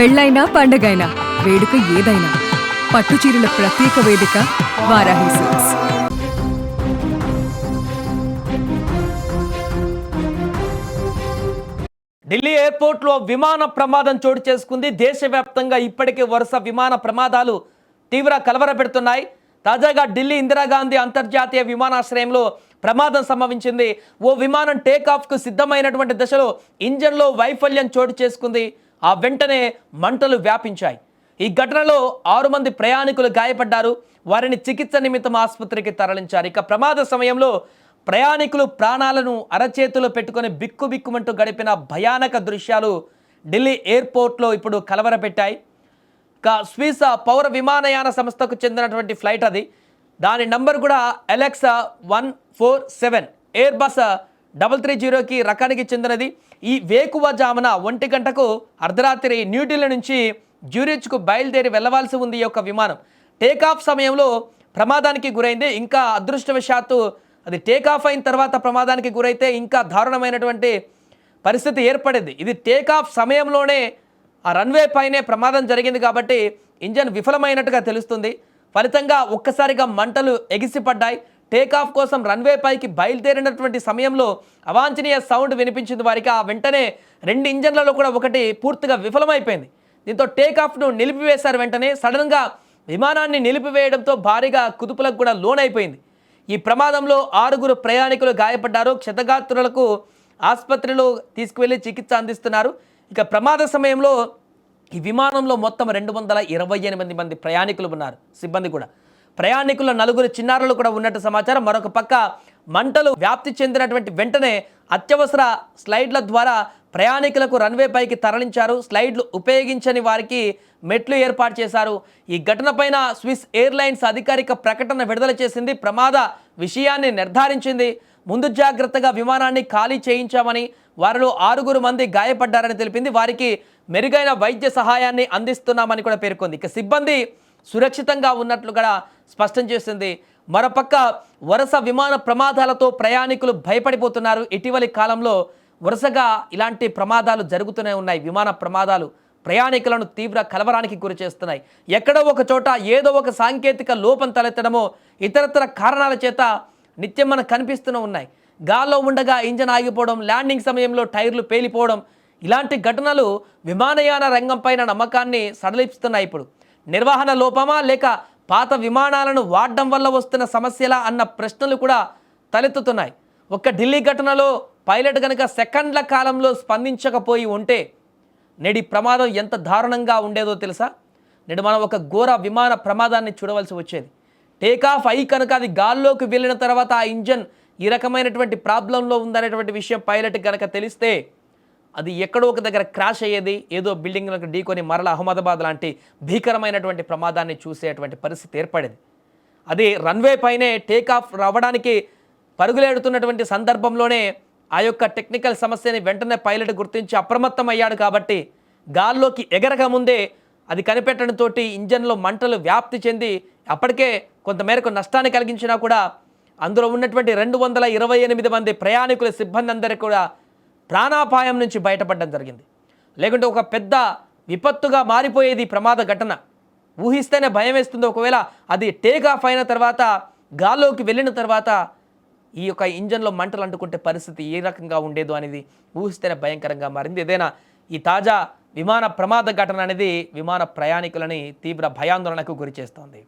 పెళ్ళైనా పండగైనా వేడుక ఏదైనా పట్టుచీరల ప్రత్యేక వేదిక వారాహి సిల్క్స్. ఢిల్లీ ఎయిర్పోర్ట్లో విమాన ప్రమాదం చోటు చేసుకుంది. దేశవ్యాప్తంగా ఇప్పటికే వరుస విమాన ప్రమాదాలు తీవ్ర కలవరపెడుతున్నాయి. తాజాగా ఢిల్లీ ఇందిరాగాంధీ అంతర్జాతీయ విమానాశ్రయంలో ప్రమాదం సంభవించింది. ఓ విమానం టేకాఫ్కు సిద్ధమైనటువంటి దశలో ఇంజన్లో వైఫల్యం చోటు చేసుకుంది. ఆ వెంటనే మంటలు వ్యాపించాయి. ఈ ఘటనలో 6 మంది ప్రయాణికులు గాయపడ్డారు. వారిని చికిత్స నిమిత్తం ఆసుపత్రికి తరలించారు. ఇక ప్రమాద సమయంలో ప్రయాణికులు ప్రాణాలను అరచేతులు పెట్టుకొని బిక్కుబిక్కుమంటూ గడిపిన భయానక దృశ్యాలు ఢిల్లీ ఎయిర్పోర్ట్లో ఇప్పుడు కలవరపెట్టాయి. స్విస్ పౌర విమానయాన సంస్థకు చెందినటువంటి ఫ్లైట్ అది. దాని నంబర్ కూడా LX 147 ఎయిర్ బస్ 330కి రకానికి చెందినది. ఈ వేకువజామున 1 గంటకు అర్ధరాత్రి న్యూఢిల్లీ నుంచి జ్యూరిచ్కు బయలుదేరి వెళ్లవలసి ఉంది ఈ యొక్క విమానం. టేకాఫ్ సమయంలో ప్రమాదానికి గురైంది. ఇంకా అదృష్టవశాత్తు అది టేకాఫ్ అయిన తర్వాత ప్రమాదానికి గురైతే ఇంకా దారుణమైనటువంటి పరిస్థితి ఏర్పడింది. ఇది టేకాఫ్ సమయంలోనే ఆ రన్వే పైనే ప్రమాదం జరిగింది కాబట్టి ఇంజన్ విఫలమైనట్టుగా తెలుస్తుంది. ఫలితంగా ఒక్కసారిగా మంటలు ఎగిసిపడ్డాయి. టేకాఫ్ కోసం రన్వే పైకి బయలుదేరినటువంటి సమయంలో అవాంఛనీయ సౌండ్ వినిపించింది వారికి. ఆ వెంటనే 2 ఇంజన్లలో కూడా ఒకటి పూర్తిగా విఫలమైపోయింది. దీంతో టేకాఫ్ను నిలిపివేశారు. వెంటనే సడన్గా విమానాన్ని నిలిపివేయడంతో భారీగా కుదుపులకు కూడా లోనైపోయింది. ఈ ప్రమాదంలో 6 ప్రయాణికులు గాయపడ్డారు. క్షతగాత్రులకు ఆసుపత్రిలో తీసుకువెళ్లి చికిత్స అందిస్తున్నారు. ఇక ప్రమాద సమయంలో ఈ విమానంలో మొత్తం 228 మంది ప్రయాణికులు ఉన్నారు. సిబ్బంది కూడా. ప్రయాణికుల 4 చిన్నారులు కూడా ఉన్నట్టు సమాచారం. మరొక పక్క మంటలు వ్యాప్తి చెందినటువంటి వెంటనే అత్యవసర స్లైడ్ల ద్వారా ప్రయాణికులకు రన్వే పైకి తరలించారు. స్లైడ్లు ఉపయోగించని వారికి మెట్లు ఏర్పాటు చేశారు. ఈ ఘటనపైన స్విస్ ఎయిర్లైన్స్ అధికారిక ప్రకటన విడుదల చేసింది. ప్రమాద విషయాన్ని నిర్ధారించింది. ముందు జాగ్రత్తగా విమానాన్ని ఖాళీ చేయించామని, వారిలో 6 మంది గాయపడ్డారని తెలిపింది. వారికి మెరుగైన వైద్య సహాయాన్ని అందిస్తున్నామని కూడా పేర్కొంది. ఇక సిబ్బంది సురక్షితంగా ఉన్నట్లు కూడా స్పష్టం చేసింది. మరోపక్క వరుస విమాన ప్రమాదాలతో ప్రయాణికులు భయపడిపోతున్నారు. ఇటీవలి కాలంలో వరుసగా ఇలాంటి ప్రమాదాలు జరుగుతూనే ఉన్నాయి. విమాన ప్రమాదాలు ప్రయాణికులను తీవ్ర కలవరానికి గురి చేస్తున్నాయి. ఎక్కడో ఒక చోట ఏదో ఒక సాంకేతిక లోపం తలెత్తడమో ఇతరతర కారణాల చేత నిత్యం మనకు కనిపిస్తూనే ఉన్నాయి. గాల్లో ఉండగా ఇంజన్ ఆగిపోవడం, ల్యాండింగ్ సమయంలో టైర్లు పేలిపోవడం, ఇలాంటి ఘటనలు విమానయాన రంగం పైన నమ్మకాన్ని సడలిస్తున్నాయి. ఇప్పుడు నిర్వహణ లోపమా లేక పాత విమానాలను వాడడం వల్ల వస్తున్న సమస్యలా అన్న ప్రశ్నలు కూడా తలెత్తుతున్నాయి. ఒక్క ఢిల్లీ ఘటనలో పైలట్ కనుక సెకండ్ల కాలంలో స్పందించకపోయి ఉంటే నేడి ప్రమాదం ఎంత దారుణంగా ఉండేదో తెలుసా? నేడు మనం ఒక ఘోర విమాన ప్రమాదాన్ని చూడవలసి వచ్చేది. టేకాఫ్ అయి కనుక అది గాల్లోకి వెళ్ళిన తర్వాత ఆ ఇంజన్ ఈ రకమైనటువంటి ప్రాబ్లంలో ఉందనేటువంటి విషయం పైలట్ కనుక తెలిస్తే అది ఎక్కడో ఒక దగ్గర క్రాష్ అయ్యేది. ఏదో బిల్డింగ్లకు ఢీకొని మరల అహ్మదాబాద్ లాంటి భీకరమైనటువంటి ప్రమాదాన్ని చూసేటువంటి పరిస్థితి ఏర్పడేది. అది రన్వే పైనే టేకాఫ్ అవ్వడానికి పరుగులేడుతున్నటువంటి సందర్భంలోనే ఆ యొక్క టెక్నికల్ సమస్యని వెంటనే పైలట్ గుర్తించి అప్రమత్తం అయ్యాడు. కాబట్టి గాల్లోకి ఎగరక ముందే అది కనిపెట్టడంతో ఇంజన్లో మంటలు వ్యాప్తి చెంది అప్పటికే కొంతమేరకు నష్టాన్ని కలిగించినా కూడా అందులో ఉన్నటువంటి 228 మంది ప్రయాణికుల సిబ్బంది అందరికీ కూడా ప్రాణాపాయం నుంచి బయటపడడం జరిగింది. లేకుంటే ఒక పెద్ద విపత్తుగా మారిపోయేది ప్రమాద ఘటన. ఊహిస్తేనే భయం వేస్తుంది. ఒకవేళ అది టేకాఫ్ అయిన తర్వాత గాల్లోకి వెళ్ళిన తర్వాత ఈ యొక్క ఇంజన్లో మంటలు అంటుకుంటే పరిస్థితి ఏ రకంగా ఉండేదో అనేది ఊహిస్తేనే భయంకరంగా మారింది. ఏదైనా ఈ తాజా విమాన ప్రమాద ఘటన అనేది విమాన ప్రయాణికులని తీవ్ర భయాందోళనకు గురి చేస్తోంది.